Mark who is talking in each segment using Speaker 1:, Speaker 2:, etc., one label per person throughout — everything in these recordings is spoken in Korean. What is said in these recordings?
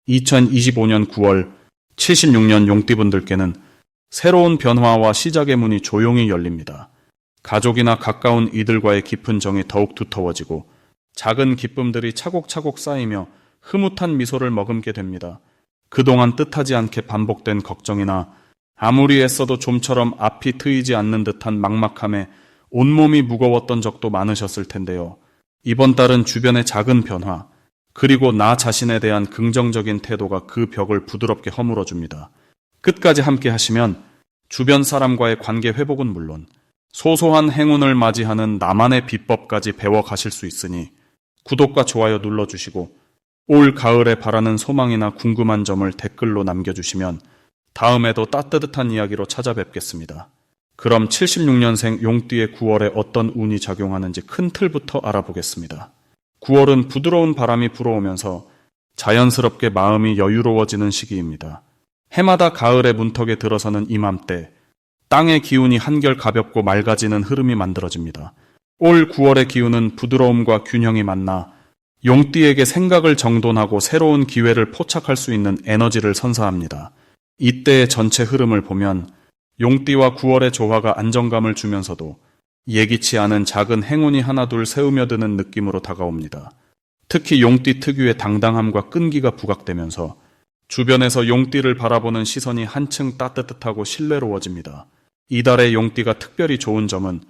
Speaker 1: 2025년 9월 76년 용띠분들께는 새로운 변화와 시작의 문이 조용히 열립니다. 가족이나 가까운 이들과의 깊은 정이 더욱 두터워지고 작은 기쁨들이 차곡차곡 쌓이며 흐뭇한 미소를 머금게 됩니다. 그동안 뜻하지 않게 반복된 걱정이나 아무리 애써도 좀처럼 앞이 트이지 않는 듯한 막막함에 온몸이 무거웠던 적도 많으셨을 텐데요. 이번 달은 주변의 작은 변화, 그리고 나 자신에 대한 긍정적인 태도가 그 벽을 부드럽게 허물어줍니다. 끝까지 함께 하시면 주변 사람과의 관계 회복은 물론 소소한 행운을 맞이하는 나만의 비법까지 배워가실 수 있으니 구독과 좋아요 눌러주시고 올 가을에 바라는 소망이나 궁금한 점을 댓글로 남겨주시면 다음에도 따뜻한 이야기로 찾아뵙겠습니다. 그럼 76년생 용띠의 9월에 어떤 운이 작용하는지 큰 틀부터 알아보겠습니다. 9월은 부드러운 바람이 불어오면서 자연스럽게 마음이 여유로워지는 시기입니다. 해마다 가을의 문턱에 들어서는 이맘때 땅의 기운이 한결 가볍고 맑아지는 흐름이 만들어집니다. 올 9월의 기운은 부드러움과 균형이 만나 용띠에게 생각을 정돈하고 새로운 기회를 포착할 수 있는 에너지를 선사합니다. 이때의 전체 흐름을 보면 용띠와 9월의 조화가 안정감을 주면서도 예기치 않은 작은 행운이 하나둘 새우며드는 느낌으로 다가옵니다. 특히 용띠 특유의 당당함과 끈기가 부각되면서 주변에서 용띠를 바라보는 시선이 한층 따뜻하고 신뢰로워집니다. 이달의 용띠가 특별히 좋은 점은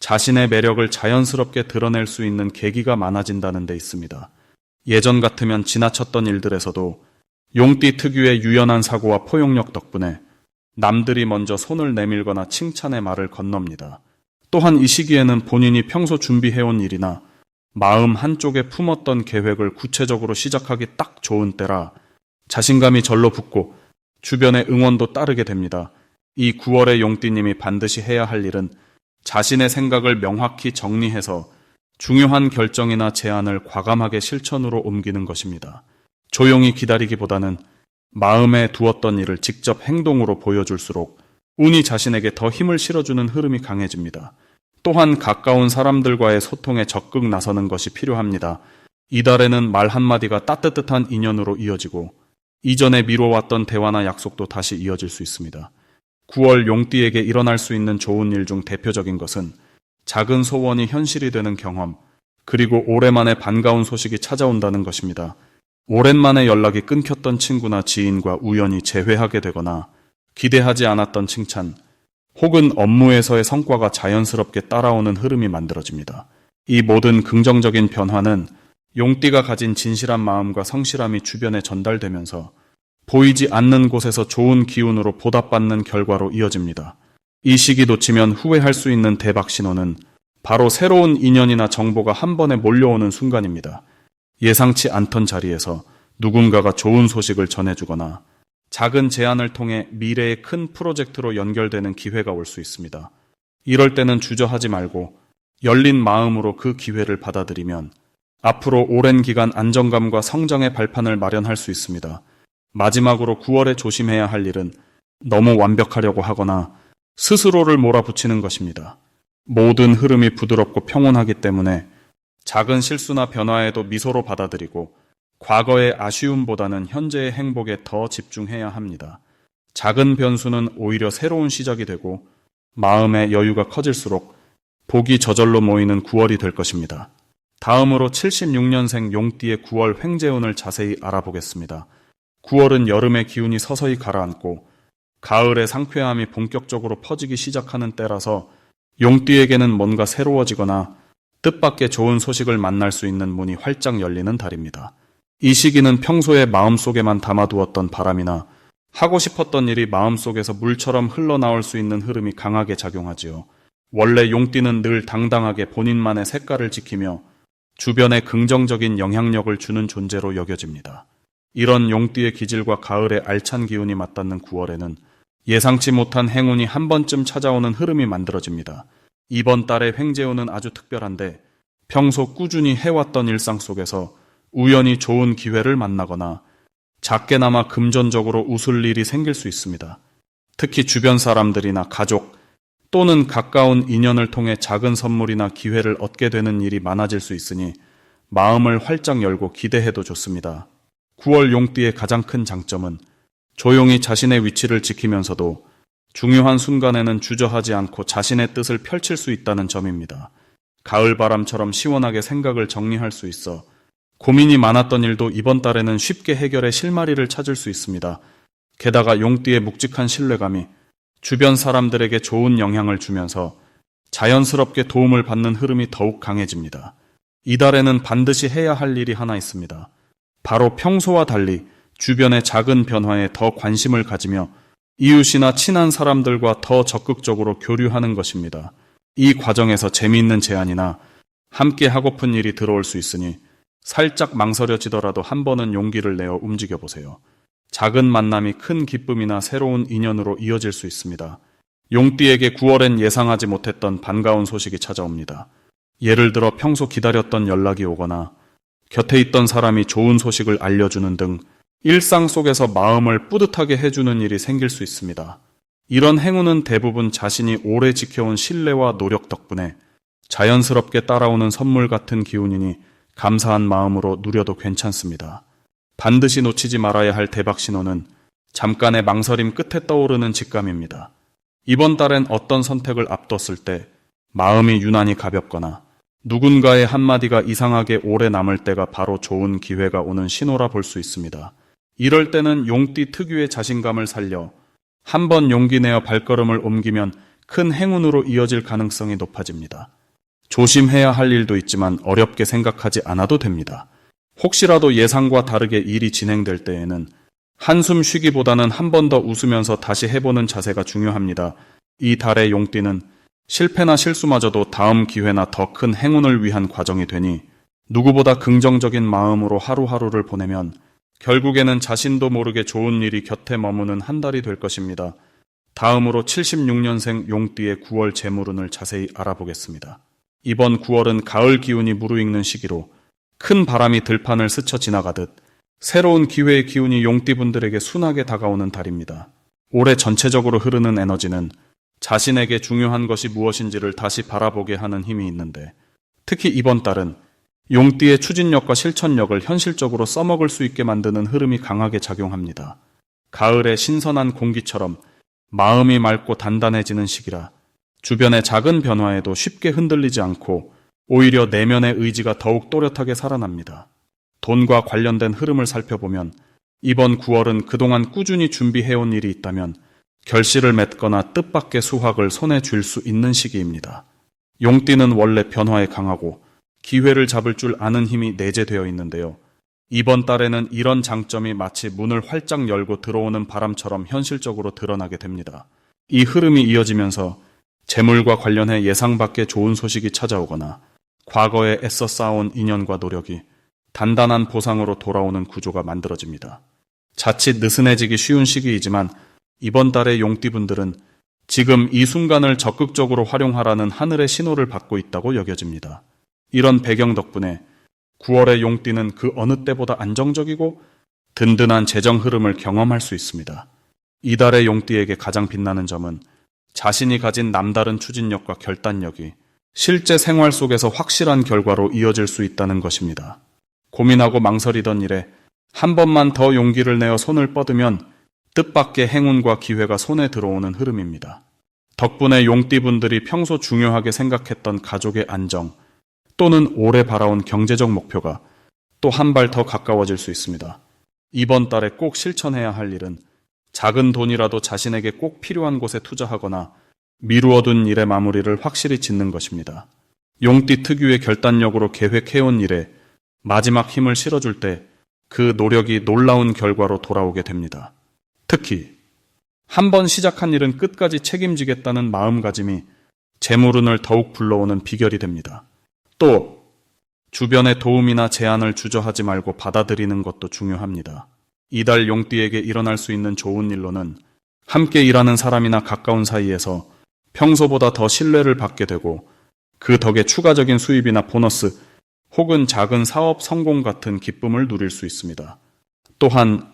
Speaker 1: 자신의 매력을 자연스럽게 드러낼 수 있는 계기가 많아진다는 데 있습니다. 예전 같으면 지나쳤던 일들에서도 용띠 특유의 유연한 사고와 포용력 덕분에 남들이 먼저 손을 내밀거나 칭찬의 말을 건넙니다. 또한 이 시기에는 본인이 평소 준비해온 일이나 마음 한쪽에 품었던 계획을 구체적으로 시작하기 딱 좋은 때라 자신감이 절로 붙고 주변의 응원도 따르게 됩니다. 이 9월의 용띠님이 반드시 해야 할 일은 자신의 생각을 명확히 정리해서 중요한 결정이나 제안을 과감하게 실천으로 옮기는 것입니다. 조용히 기다리기보다는 마음에 두었던 일을 직접 행동으로 보여줄수록 운이 자신에게 더 힘을 실어주는 흐름이 강해집니다. 또한 가까운 사람들과의 소통에 적극 나서는 것이 필요합니다. 이달에는 말 한마디가 따뜻한 인연으로 이어지고 이전에 미뤄왔던 대화나 약속도 다시 이어질 수 있습니다. 9월 용띠에게 일어날 수 있는 좋은 일 중 대표적인 것은 작은 소원이 현실이 되는 경험, 그리고 오랜만에 반가운 소식이 찾아온다는 것입니다. 오랜만에 연락이 끊겼던 친구나 지인과 우연히 재회하게 되거나 기대하지 않았던 칭찬, 혹은 업무에서의 성과가 자연스럽게 따라오는 흐름이 만들어집니다. 이 모든 긍정적인 변화는 용띠가 가진 진실한 마음과 성실함이 주변에 전달되면서 보이지 않는 곳에서 좋은 기운으로 보답받는 결과로 이어집니다. 이 시기 놓치면 후회할 수 있는 대박 신호는 바로 새로운 인연이나 정보가 한 번에 몰려오는 순간입니다. 예상치 않던 자리에서 누군가가 좋은 소식을 전해주거나 작은 제안을 통해 미래의 큰 프로젝트로 연결되는 기회가 올 수 있습니다. 이럴 때는 주저하지 말고 열린 마음으로 그 기회를 받아들이면 앞으로 오랜 기간 안정감과 성장의 발판을 마련할 수 있습니다. 마지막으로 9월에 조심해야 할 일은 너무 완벽하려고 하거나 스스로를 몰아붙이는 것입니다. 모든 흐름이 부드럽고 평온하기 때문에 작은 실수나 변화에도 미소로 받아들이고 과거의 아쉬움보다는 현재의 행복에 더 집중해야 합니다. 작은 변수는 오히려 새로운 시작이 되고 마음의 여유가 커질수록 복이 저절로 모이는 9월이 될 것입니다. 다음으로 76년생 용띠의 9월 횡재운을 자세히 알아보겠습니다. 9월은 여름의 기운이 서서히 가라앉고 가을의 상쾌함이 본격적으로 퍼지기 시작하는 때라서 용띠에게는 뭔가 새로워지거나 뜻밖의 좋은 소식을 만날 수 있는 문이 활짝 열리는 달입니다. 이 시기는 평소에 마음속에만 담아두었던 바람이나 하고 싶었던 일이 마음속에서 물처럼 흘러나올 수 있는 흐름이 강하게 작용하지요. 원래 용띠는 늘 당당하게 본인만의 색깔을 지키며 주변에 긍정적인 영향력을 주는 존재로 여겨집니다. 이런 용띠의 기질과 가을의 알찬 기운이 맞닿는 9월에는 예상치 못한 행운이 한 번쯤 찾아오는 흐름이 만들어집니다. 이번 달의 횡재운은 아주 특별한데 평소 꾸준히 해왔던 일상 속에서 우연히 좋은 기회를 만나거나 작게나마 금전적으로 웃을 일이 생길 수 있습니다. 특히 주변 사람들이나 가족 또는 가까운 인연을 통해 작은 선물이나 기회를 얻게 되는 일이 많아질 수 있으니 마음을 활짝 열고 기대해도 좋습니다. 9월 용띠의 가장 큰 장점은 조용히 자신의 위치를 지키면서도 중요한 순간에는 주저하지 않고 자신의 뜻을 펼칠 수 있다는 점입니다. 가을 바람처럼 시원하게 생각을 정리할 수 있어 고민이 많았던 일도 이번 달에는 쉽게 해결해 실마리를 찾을 수 있습니다. 게다가 용띠의 묵직한 신뢰감이 주변 사람들에게 좋은 영향을 주면서 자연스럽게 도움을 받는 흐름이 더욱 강해집니다. 이달에는 반드시 해야 할 일이 하나 있습니다. 바로 평소와 달리 주변의 작은 변화에 더 관심을 가지며 이웃이나 친한 사람들과 더 적극적으로 교류하는 것입니다. 이 과정에서 재미있는 제안이나 함께 하고픈 일이 들어올 수 있으니 살짝 망설여지더라도 한 번은 용기를 내어 움직여보세요. 작은 만남이 큰 기쁨이나 새로운 인연으로 이어질 수 있습니다. 용띠에게 9월엔 예상하지 못했던 반가운 소식이 찾아옵니다. 예를 들어 평소 기다렸던 연락이 오거나 곁에 있던 사람이 좋은 소식을 알려주는 등 일상 속에서 마음을 뿌듯하게 해주는 일이 생길 수 있습니다. 이런 행운은 대부분 자신이 오래 지켜온 신뢰와 노력 덕분에 자연스럽게 따라오는 선물 같은 기운이니 감사한 마음으로 누려도 괜찮습니다. 반드시 놓치지 말아야 할 대박 신호는 잠깐의 망설임 끝에 떠오르는 직감입니다. 이번 달엔 어떤 선택을 앞뒀을 때 마음이 유난히 가볍거나 누군가의 한마디가 이상하게 오래 남을 때가 바로 좋은 기회가 오는 신호라 볼 수 있습니다. 이럴 때는 용띠 특유의 자신감을 살려 한번 용기 내어 발걸음을 옮기면 큰 행운으로 이어질 가능성이 높아집니다. 조심해야 할 일도 있지만 어렵게 생각하지 않아도 됩니다. 혹시라도 예상과 다르게 일이 진행될 때에는 한숨 쉬기보다는 한 번 더 웃으면서 다시 해보는 자세가 중요합니다. 이 달의 용띠는 실패나 실수마저도 다음 기회나 더 큰 행운을 위한 과정이 되니 누구보다 긍정적인 마음으로 하루하루를 보내면 결국에는 자신도 모르게 좋은 일이 곁에 머무는 한 달이 될 것입니다. 다음으로 76년생 용띠의 9월 재물운을 자세히 알아보겠습니다. 이번 9월은 가을 기운이 무르익는 시기로 큰 바람이 들판을 스쳐 지나가듯 새로운 기회의 기운이 용띠분들에게 순하게 다가오는 달입니다. 올해 전체적으로 흐르는 에너지는 자신에게 중요한 것이 무엇인지를 다시 바라보게 하는 힘이 있는데 특히 이번 달은 용띠의 추진력과 실천력을 현실적으로 써먹을 수 있게 만드는 흐름이 강하게 작용합니다. 가을의 신선한 공기처럼 마음이 맑고 단단해지는 시기라 주변의 작은 변화에도 쉽게 흔들리지 않고 오히려 내면의 의지가 더욱 또렷하게 살아납니다. 돈과 관련된 흐름을 살펴보면 이번 9월은 그동안 꾸준히 준비해온 일이 있다면 결실을 맺거나 뜻밖의 수확을 손에 쥘 수 있는 시기입니다. 용띠는 원래 변화에 강하고 기회를 잡을 줄 아는 힘이 내재되어 있는데요. 이번 달에는 이런 장점이 마치 문을 활짝 열고 들어오는 바람처럼 현실적으로 드러나게 됩니다. 이 흐름이 이어지면서 재물과 관련해 예상 밖의 좋은 소식이 찾아오거나 과거에 애써 쌓아온 인연과 노력이 단단한 보상으로 돌아오는 구조가 만들어집니다. 자칫 느슨해지기 쉬운 시기이지만 이번 달의 용띠분들은 지금 이 순간을 적극적으로 활용하라는 하늘의 신호를 받고 있다고 여겨집니다. 이런 배경 덕분에 9월의 용띠는 그 어느 때보다 안정적이고 든든한 재정 흐름을 경험할 수 있습니다. 이달의 용띠에게 가장 빛나는 점은 자신이 가진 남다른 추진력과 결단력이 실제 생활 속에서 확실한 결과로 이어질 수 있다는 것입니다. 고민하고 망설이던 일에 한 번만 더 용기를 내어 손을 뻗으면 뜻밖의 행운과 기회가 손에 들어오는 흐름입니다. 덕분에 용띠분들이 평소 중요하게 생각했던 가족의 안정 또는 오래 바라온 경제적 목표가 또 한 발 더 가까워질 수 있습니다. 이번 달에 꼭 실천해야 할 일은 작은 돈이라도 자신에게 꼭 필요한 곳에 투자하거나 미루어둔 일의 마무리를 확실히 짓는 것입니다. 용띠 특유의 결단력으로 계획해온 일에 마지막 힘을 실어줄 때 그 노력이 놀라운 결과로 돌아오게 됩니다. 특히 한 번 시작한 일은 끝까지 책임지겠다는 마음가짐이 재물운을 더욱 불러오는 비결이 됩니다. 또 주변의 도움이나 제안을 주저하지 말고 받아들이는 것도 중요합니다. 이달 용띠에게 일어날 수 있는 좋은 일로는 함께 일하는 사람이나 가까운 사이에서 평소보다 더 신뢰를 받게 되고 그 덕에 추가적인 수입이나 보너스 혹은 작은 사업 성공 같은 기쁨을 누릴 수 있습니다. 또한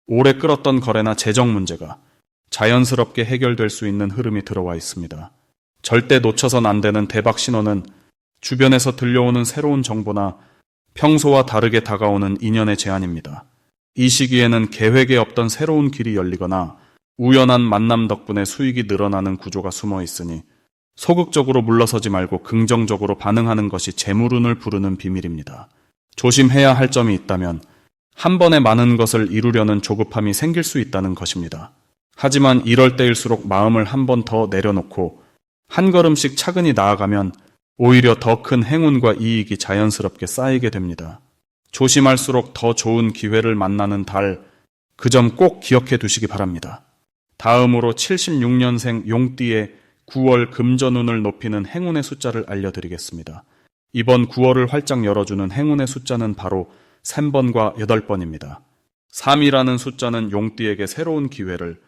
Speaker 1: 오래 끌었던 거래나 재정 문제가 자연스럽게 해결될 수 있는 흐름이 들어와 있습니다. 절대 놓쳐선 안 되는 대박 신호는 주변에서 들려오는 새로운 정보나 평소와 다르게 다가오는 인연의 제안입니다. 이 시기에는 계획에 없던 새로운 길이 열리거나 우연한 만남 덕분에 수익이 늘어나는 구조가 숨어 있으니 소극적으로 물러서지 말고 긍정적으로 반응하는 것이 재물운을 부르는 비밀입니다. 조심해야 할 점이 있다면 한 번에 많은 것을 이루려는 조급함이 생길 수 있다는 것입니다. 하지만 이럴 때일수록 마음을 한 번 더 내려놓고 한 걸음씩 차근히 나아가면 오히려 더 큰 행운과 이익이 자연스럽게 쌓이게 됩니다. 조심할수록 더 좋은 기회를 만나는 달, 그 점 꼭 기억해 두시기 바랍니다. 다음으로 76년생 용띠의 9월 금전운을 높이는 행운의 숫자를 알려드리겠습니다. 이번 9월을 활짝 열어주는 행운의 숫자는 바로 3번과 8번입니다. 3이라는 숫자는 용띠에게 새로운 기회를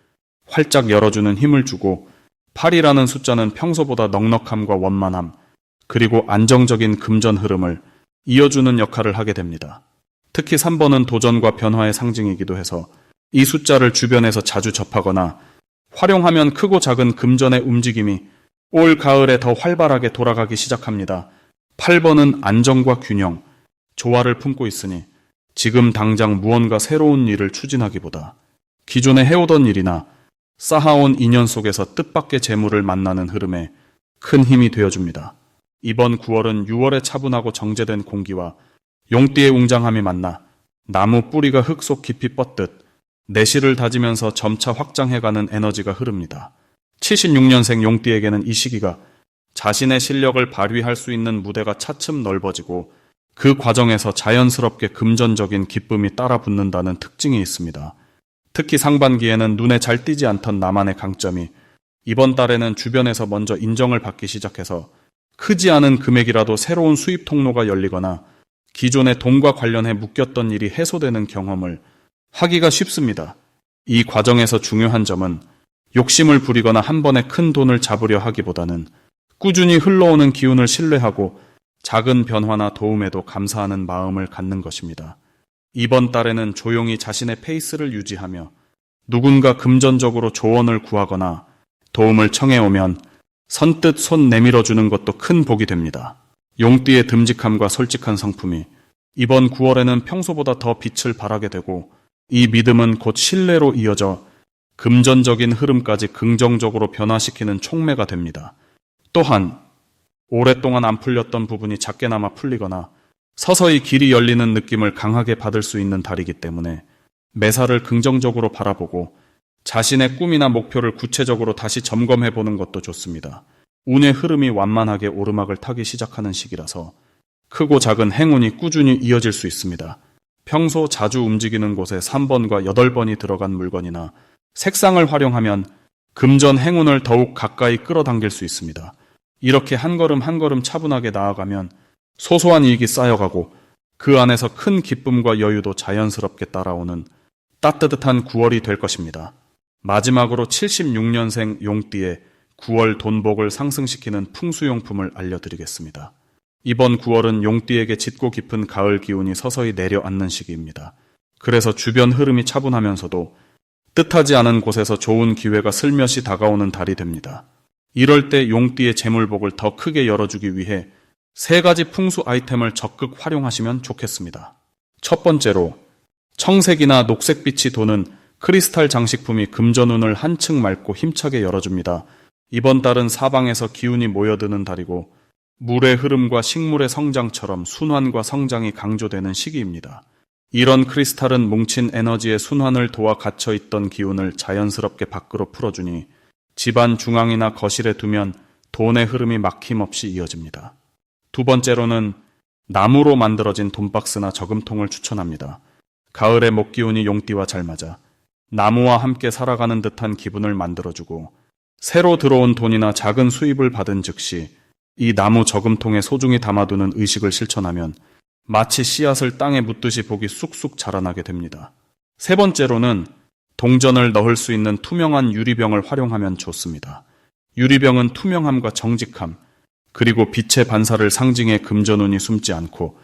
Speaker 1: 활짝 열어주는 힘을 주고 8이라는 숫자는 평소보다 넉넉함과 원만함, 그리고 안정적인 금전 흐름을 이어주는 역할을 하게 됩니다. 특히 3번은 도전과 변화의 상징이기도 해서 이 숫자를 주변에서 자주 접하거나 활용하면 크고 작은 금전의 움직임이 올 가을에 더 활발하게 돌아가기 시작합니다. 8번은 안정과 균형, 조화를 품고 있으니 지금 당장 무언가 새로운 일을 추진하기보다 기존에 해오던 일이나 쌓아온 인연 속에서 뜻밖의 재물을 만나는 흐름에 큰 힘이 되어줍니다. 이번 9월은 6월에 차분하고 정제된 공기와 용띠의 웅장함이 만나 나무 뿌리가 흙 속 깊이 뻗듯 내실을 다지면서 점차 확장해가는 에너지가 흐릅니다. 76년생 용띠에게는 이 시기가 자신의 실력을 발휘할 수 있는 무대가 차츰 넓어지고 그 과정에서 자연스럽게 금전적인 기쁨이 따라 붙는다는 특징이 있습니다. 특히 상반기에는 눈에 잘 띄지 않던 나만의 강점이 이번 달에는 주변에서 먼저 인정을 받기 시작해서 크지 않은 금액이라도 새로운 수입 통로가 열리거나 기존의 돈과 관련해 묶였던 일이 해소되는 경험을 하기가 쉽습니다. 이 과정에서 중요한 점은 욕심을 부리거나 한 번에 큰 돈을 잡으려 하기보다는 꾸준히 흘러오는 기운을 신뢰하고 작은 변화나 도움에도 감사하는 마음을 갖는 것입니다. 이번 달에는 조용히 자신의 페이스를 유지하며 누군가 금전적으로 조언을 구하거나 도움을 청해오면 선뜻 손 내밀어주는 것도 큰 복이 됩니다. 용띠의 듬직함과 솔직한 성품이 이번 9월에는 평소보다 더 빛을 발하게 되고 이 믿음은 곧 신뢰로 이어져 금전적인 흐름까지 긍정적으로 변화시키는 촉매가 됩니다. 또한 오랫동안 안 풀렸던 부분이 작게나마 풀리거나 서서히 길이 열리는 느낌을 강하게 받을 수 있는 달이기 때문에 매사를 긍정적으로 바라보고 자신의 꿈이나 목표를 구체적으로 다시 점검해보는 것도 좋습니다. 운의 흐름이 완만하게 오르막을 타기 시작하는 시기라서 크고 작은 행운이 꾸준히 이어질 수 있습니다. 평소 자주 움직이는 곳에 3번과 8번이 들어간 물건이나 색상을 활용하면 금전 행운을 더욱 가까이 끌어당길 수 있습니다. 이렇게 한 걸음 한 걸음 차분하게 나아가면 소소한 이익이 쌓여가고 그 안에서 큰 기쁨과 여유도 자연스럽게 따라오는 따뜻한 9월이 될 것입니다. 마지막으로 76년생 용띠의 9월 돈복을 상승시키는 풍수용품을 알려드리겠습니다. 이번 9월은 용띠에게 짙고 깊은 가을 기운이 서서히 내려앉는 시기입니다. 그래서 주변 흐름이 차분하면서도 뜻하지 않은 곳에서 좋은 기회가 슬며시 다가오는 달이 됩니다. 이럴 때 용띠의 재물복을 더 크게 열어주기 위해 3가지 풍수 아이템을 적극 활용하시면 좋겠습니다. 첫 번째로 청색이나 녹색빛이 도는 크리스탈 장식품이 금전운을 한층 맑고 힘차게 열어줍니다. 이번 달은 사방에서 기운이 모여드는 달이고 물의 흐름과 식물의 성장처럼 순환과 성장이 강조되는 시기입니다. 이런 크리스탈은 뭉친 에너지의 순환을 도와 갇혀있던 기운을 자연스럽게 밖으로 풀어주니 집안 중앙이나 거실에 두면 돈의 흐름이 막힘없이 이어집니다. 두 번째로는 나무로 만들어진 돈박스나 저금통을 추천합니다. 가을의 목기운이 용띠와 잘 맞아 나무와 함께 살아가는 듯한 기분을 만들어주고 새로 들어온 돈이나 작은 수입을 받은 즉시 이 나무 저금통에 소중히 담아두는 의식을 실천하면 마치 씨앗을 땅에 묻듯이 복이 쑥쑥 자라나게 됩니다. 세 번째로는 동전을 넣을 수 있는 투명한 유리병을 활용하면 좋습니다. 유리병은 투명함과 정직함, 그리고 빛의 반사를 상징해 금전운이 숨지 않고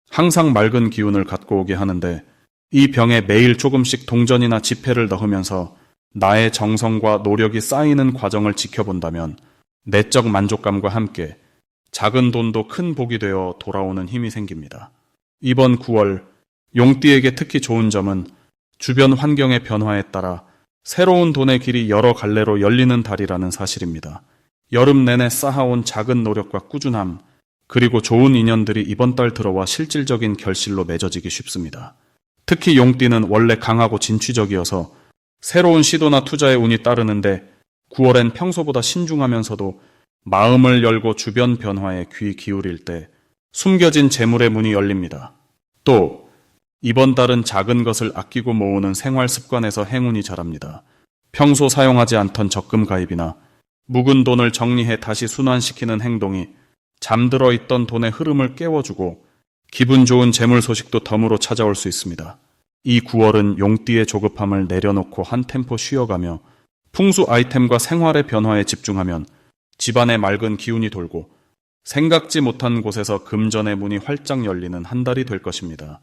Speaker 1: 항상 맑은 기운을 갖고 오게 하는데 이 병에 매일 조금씩 동전이나 지폐를 넣으면서 나의 정성과 노력이 쌓이는 과정을 지켜본다면 내적 만족감과 함께 작은 돈도 큰 복이 되어 돌아오는 힘이 생깁니다. 이번 9월 용띠에게 특히 좋은 점은 주변 환경의 변화에 따라 새로운 돈의 길이 여러 갈래로 열리는 달이라는 사실입니다. 여름 내내 쌓아온 작은 노력과 꾸준함, 그리고 좋은 인연들이 이번 달 들어와 실질적인 결실로 맺어지기 쉽습니다. 특히 용띠는 원래 강하고 진취적이어서 새로운 시도나 투자의 운이 따르는데 9월엔 평소보다 신중하면서도 마음을 열고 주변 변화에 귀 기울일 때 숨겨진 재물의 문이 열립니다. 또 이번 달은 작은 것을 아끼고 모으는 생활 습관에서 행운이 자랍니다. 평소 사용하지 않던 적금 가입이나 묵은 돈을 정리해 다시 순환시키는 행동이 잠들어 있던 돈의 흐름을 깨워주고 기분 좋은 재물 소식도 덤으로 찾아올 수 있습니다. 이 9월은 용띠의 조급함을 내려놓고 한 템포 쉬어가며 풍수 아이템과 생활의 변화에 집중하면 집안에 맑은 기운이 돌고 생각지 못한 곳에서 금전의 문이 활짝 열리는 한 달이 될 것입니다.